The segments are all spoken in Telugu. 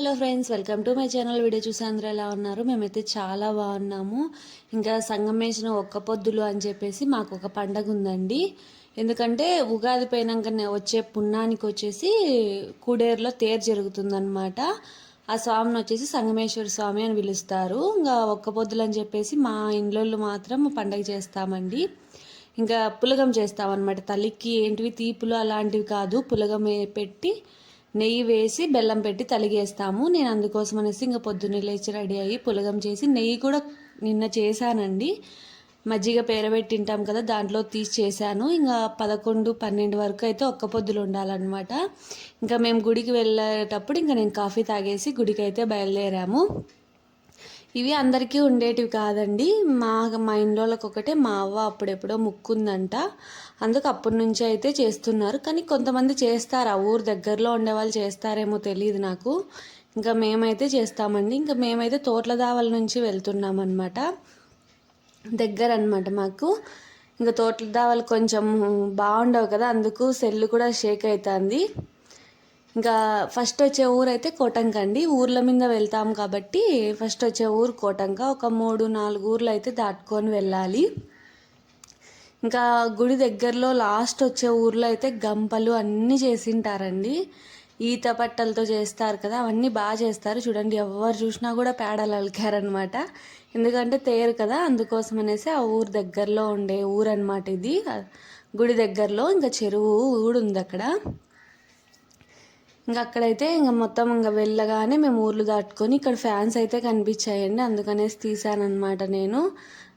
Hello friends, welcome to my channel. Video చూసి అందరూ ఎలా ఉన్నారు? మేమైతే చాలా బాగున్నాము. ఇంకా సంగమేసిన ఒక్క పొద్దులు అని చెప్పేసి మాకు ఒక పండగ ఉందండి. ఎందుకంటే ఉగాది పోయినాకనే వచ్చే పుణ్యానికి వచ్చేసి కూడేరులో తేరు జరుగుతుందన్నమాట. ఆ స్వామిని వచ్చేసి సంగమేశ్వర స్వామి అని పిలుస్తారు. ఇంకా ఒక్క పొద్దులు అని చెప్పేసి మా ఇంట్లో మాత్రం పండగ చేస్తామండి. ఇంకా పులగం చేస్తామన్నమాట. తల్లికి ఏంటివి తీపులు అలాంటివి కాదు, పులగం పెట్టి నెయ్యి వేసి బెల్లం పెట్టి తలిగేస్తాము. నేను అందుకోసం అనేసి ఇంకా పొద్దున్నే లేచి రెడీ అయ్యి పులగం చేసి, నెయ్యి కూడా నిన్న చేశానండి. మజ్జిగ పేరబెట్టి తింటాం కదా, దాంట్లో తీసి చేశాను. ఇంకా 11-12 వరకు అయితే ఒక్క పొద్దులు ఉండాలన్నమాట. ఇంకా మేము గుడికి వెళ్ళేటప్పుడు ఇంకా నేను కాఫీ తాగేసి గుడికి అయితే బయలుదేరాము. ఇవి అందరికీ ఉండేటివి కాదండి. మా ఇంట్లోకి ఒకటే మా అవ్వ అప్పుడెప్పుడో ముక్కుందంట, అందుకు అప్పటి నుంచి అయితే చేస్తున్నారు. కానీ కొంతమంది చేస్తారు, ఆ ఊరు దగ్గరలో ఉండేవాళ్ళు చేస్తారేమో తెలియదు నాకు. ఇంకా మేమైతే చేస్తామండి. ఇంకా మేమైతే తోట్ల దావల నుంచి వెళ్తున్నాం అనమాట. దగ్గర అనమాట మాకు. ఇంకా తోట్ల దావలు కొంచెం బాగుండవు కదా, అందుకు సెల్లు కూడా షేక్ అవుతుంది. ఇంకా ఫస్ట్ వచ్చే ఊరు అయితే కోటంక అండి. ఊర్ల మీద వెళ్తాం కాబట్టి ఫస్ట్ వచ్చే ఊరు కోటంక. ఒక 3-4 ఊర్లు అయితే దాటుకొని వెళ్ళాలి. ఇంకా గుడి దగ్గరలో లాస్ట్ వచ్చే ఊర్లో అయితే గంపలు అన్నీ చేసింటారండి. ఈత పట్టలతో చేస్తారు కదా, అవన్నీ బాగా చేస్తారు. చూడండి, ఎవరు చూసినా కూడా పేడలు అలికారనమాట. ఎందుకంటే తేరు కదా, అందుకోసం అనేసి ఆ ఊరు దగ్గరలో ఉండే ఊరు అనమాట ఇది. గుడి దగ్గరలో ఇంకా చెరువు కూడా ఉంది అక్కడ. ఇంకా అక్కడైతే ఇంకా మొత్తం ఇంకా వెళ్ళగానే మేము ఊర్లు దాటుకొని ఇక్కడ ఫ్యాన్స్ అయితే కనిపించాయండి, అందుకనేసి తీసానమాట నేను.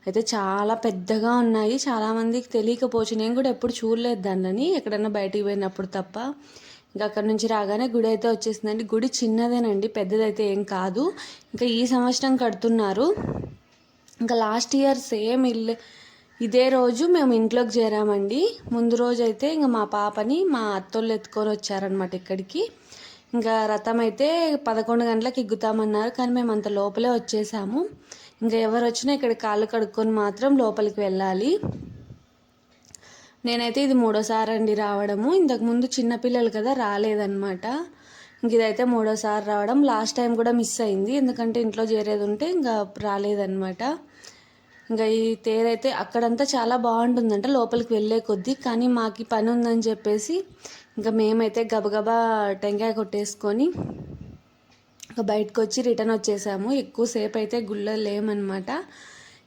అయితే చాలా పెద్దగా ఉన్నాయి, చాలామందికి తెలియకపోవచ్చు. నేను కూడా ఎప్పుడు చూడలేదు దాన్ని, ఎక్కడన్నా బయటికి పోయినప్పుడు తప్ప. ఇంకా అక్కడ నుంచి రాగానే గుడి అయితే వచ్చేసిందండి. గుడి చిన్నదేనండి, పెద్దదైతే ఏం కాదు. ఇంకా ఈ సంవత్సరం కడుతున్నారు. ఇంకా లాస్ట్ ఇయర్ సేమ్ ఇదే రోజు మేము ఇంట్లోకి చేరామండి. ముందు రోజు అయితే ఇంకా మా పాపని మా అత్తోళ్ళు ఎత్తుకొని వచ్చారనమాట ఇక్కడికి. ఇంకా రథం అయితే 11 గంటలకు ఎగ్గుతామన్నారు, కానీ మేము అంత లోపలే వచ్చేసాము. ఇంకా ఎవరు వచ్చినా ఇక్కడ కాళ్ళు కడుక్కొని మాత్రం లోపలికి వెళ్ళాలి. నేనైతే ఇది 3వ సారి అండి రావడము. ఇంతకుముందు చిన్నపిల్లలు కదా, రాలేదన్నమాట. ఇంక ఇదైతే 3వ సారి రావడం. లాస్ట్ టైం కూడా మిస్ అయింది, ఎందుకంటే ఇంట్లో చేరేది ఉంటే ఇంకా రాలేదన్నమాట. ఇంకా ఈ తేరైతే అక్కడంతా చాలా బాగుంటుందంట లోపలికి వెళ్ళే కొద్దీ, కానీ మాకు పని ఉందని చెప్పేసి ఇంకా మేమైతే గబగబా టెంకాయ కొట్టేసుకొని ఇంకా బయటకు వచ్చి రిటర్న్ వచ్చేసాము. ఎక్కువసేపు అయితే గుళ్ళో లేమన్నమాట.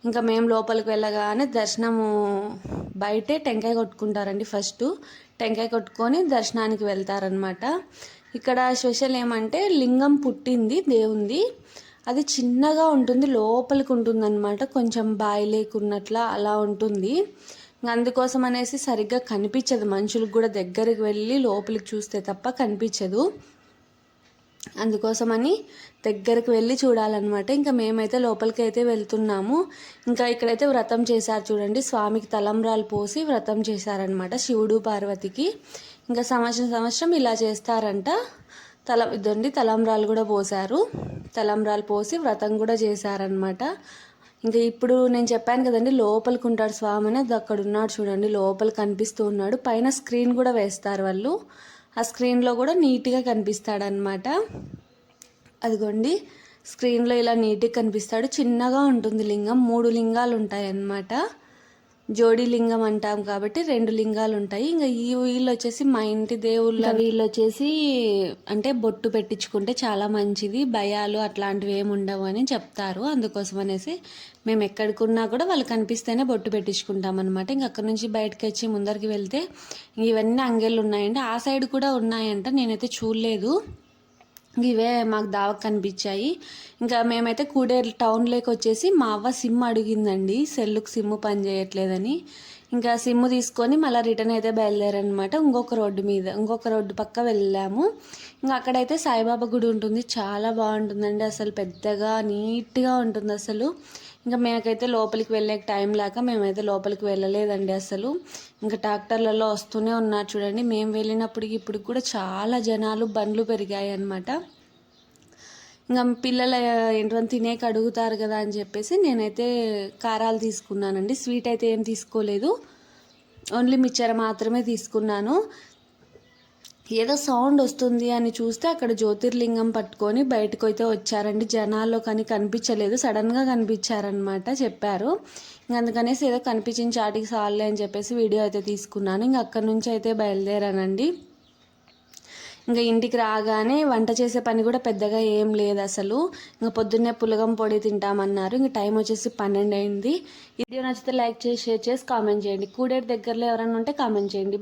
ఇంకా మేము లోపలికి వెళ్ళగానే దర్శనము బయటే టెంకాయ కొట్టుకుంటారండి. ఫస్ట్ టెంకాయ కొట్టుకొని దర్శనానికి వెళ్తారనమాట. ఇక్కడ స్పెషల్ ఏమంటే లింగం పుట్టింది దేవుంది, అది చిన్నగా ఉంటుంది, లోపలికి ఉంటుంది అనమాట. కొంచెం బాయి లేకున్నట్లా అలా ఉంటుంది. అందుకోసం అనేసి సరిగ్గా కనిపించదు, మనుషులకు కూడా దగ్గరికి వెళ్ళి లోపలికి చూస్తే తప్ప కనిపించదు. అందుకోసమని దగ్గరికి వెళ్ళి చూడాలన్నమాట. ఇంకా మేమైతే లోపలికి అయితే వెళ్తున్నాము. ఇంకా ఇక్కడైతే వ్రతం చేశారు చూడండి, స్వామికి తలంబ్రాలు పోసి వ్రతం చేశారనమాట, శివుడు పార్వతికి. ఇంకా సంవత్సరం ఇలా చేస్తారంట. ఇదండి తలంబ్రాలు కూడా పోసారు, తలంబ్రాలు పోసి వ్రతం కూడా చేశారనమాట. ఇంకా ఇప్పుడు నేను చెప్పాను కదండి లోపలికి ఉంటాడు స్వామి అని, అది అక్కడ ఉన్నాడు చూడండి, లోపల కనిపిస్తూ ఉన్నాడు. పైన స్క్రీన్ కూడా వేస్తారు వాళ్ళు, ఆ స్క్రీన్లో కూడా నీట్గా కనిపిస్తాడనమాట. అదిగోండి స్క్రీన్లో ఇలా నీట్గా కనిపిస్తాడు. చిన్నగా ఉంటుంది లింగం, 3 లింగాలు ఉంటాయి అన్నమాట. జోడి లింగం అంటాం కాబట్టి 2 లింగాలు ఉంటాయి. ఇంకా వీళ్ళు వచ్చేసి మా ఇంటి దేవుళ్ళ. వీళ్ళు వచ్చేసి అంటే బొట్టు పెట్టించుకుంటే చాలా మంచిది, భయాలు అట్లాంటివి ఏమి ఉండవు అని చెప్తారు. అందుకోసం అనేసి మేము ఎక్కడికున్నా కూడా వాళ్ళు కనిపిస్తేనే బొట్టు పెట్టించుకుంటాం అనమాట. ఇంక అక్కడ నుంచి బయటకు వచ్చి ముందరికి వెళ్తే ఇవన్నీ అంగళ్ళు ఉన్నాయండి. ఆ సైడ్ కూడా ఉన్నాయంట, నేనైతే చూడలేదు. ఇవే మాకు దావకు కనిపించాయి. ఇంకా మేమైతే కూడేరు టౌన్లోకి వచ్చేసి మా అవ్వ సిమ్ అడిగిందండి, సెల్లుకు సిమ్ పని చేయట్లేదని. ఇంకా సిమ్ తీసుకొని మళ్ళీ రిటర్న్ అయితే బయలుదేరనమాట. ఇంకొక రోడ్డు పక్క వెళ్ళాము. ఇంకా అక్కడైతే సాయిబాబా గుడి ఉంటుంది, చాలా బాగుంటుందండి. అసలు పెద్దగా నీట్గా ఉంటుంది అసలు. ఇంకా మేకైతే లోపలికి వెళ్ళే టైం లేక మేమైతే లోపలికి వెళ్ళలేదండి అసలు. ఇంకా ట్రాక్టర్లలో వస్తూనే ఉన్నారు చూడండి. మేము వెళ్ళినప్పటికి ఇప్పుడు కూడా చాలా జనాలు, బండ్లు పెరిగాయి అన్నమాట. ఇంకా పిల్లలు ఏంటంటే తినేకి అడుగుతారు కదా అని చెప్పేసి నేనైతే కారాలు తీసుకున్నానండి. స్వీట్ అయితే ఏం తీసుకోలేదు, ఓన్లీ మిక్చర్ మాత్రమే తీసుకున్నాను. ఏదో సౌండ్ వస్తుంది అని చూస్తే అక్కడ జ్యోతిర్లింగం పట్టుకొని బయటకు అయితే వచ్చారండి. జనాల్లో కానీ కనిపించలేదు, సడన్గా కనిపించారనమాట, చెప్పారు. ఇంక అందుకనేసి ఏదో కనిపించిన చాటికి సాల్లే అని చెప్పేసి వీడియో అయితే తీసుకున్నాను. ఇంక అక్కడి నుంచి అయితే బయలుదేరానండి. ఇంకా ఇంటికి రాగానే వంట చేసే పని కూడా పెద్దగా ఏం లేదు అసలు. ఇంకా పొద్దున్నే పులగం పొడి తింటామన్నారు. ఇంకా టైం వచ్చేసి 12 అయింది. వీడియో నచ్చితే లైక్ చేసి, షేర్ చేసి, కామెంట్ చేయండి. కూడేరు దగ్గరలో ఎవరైనా ఉంటే కామెంట్ చేయండి.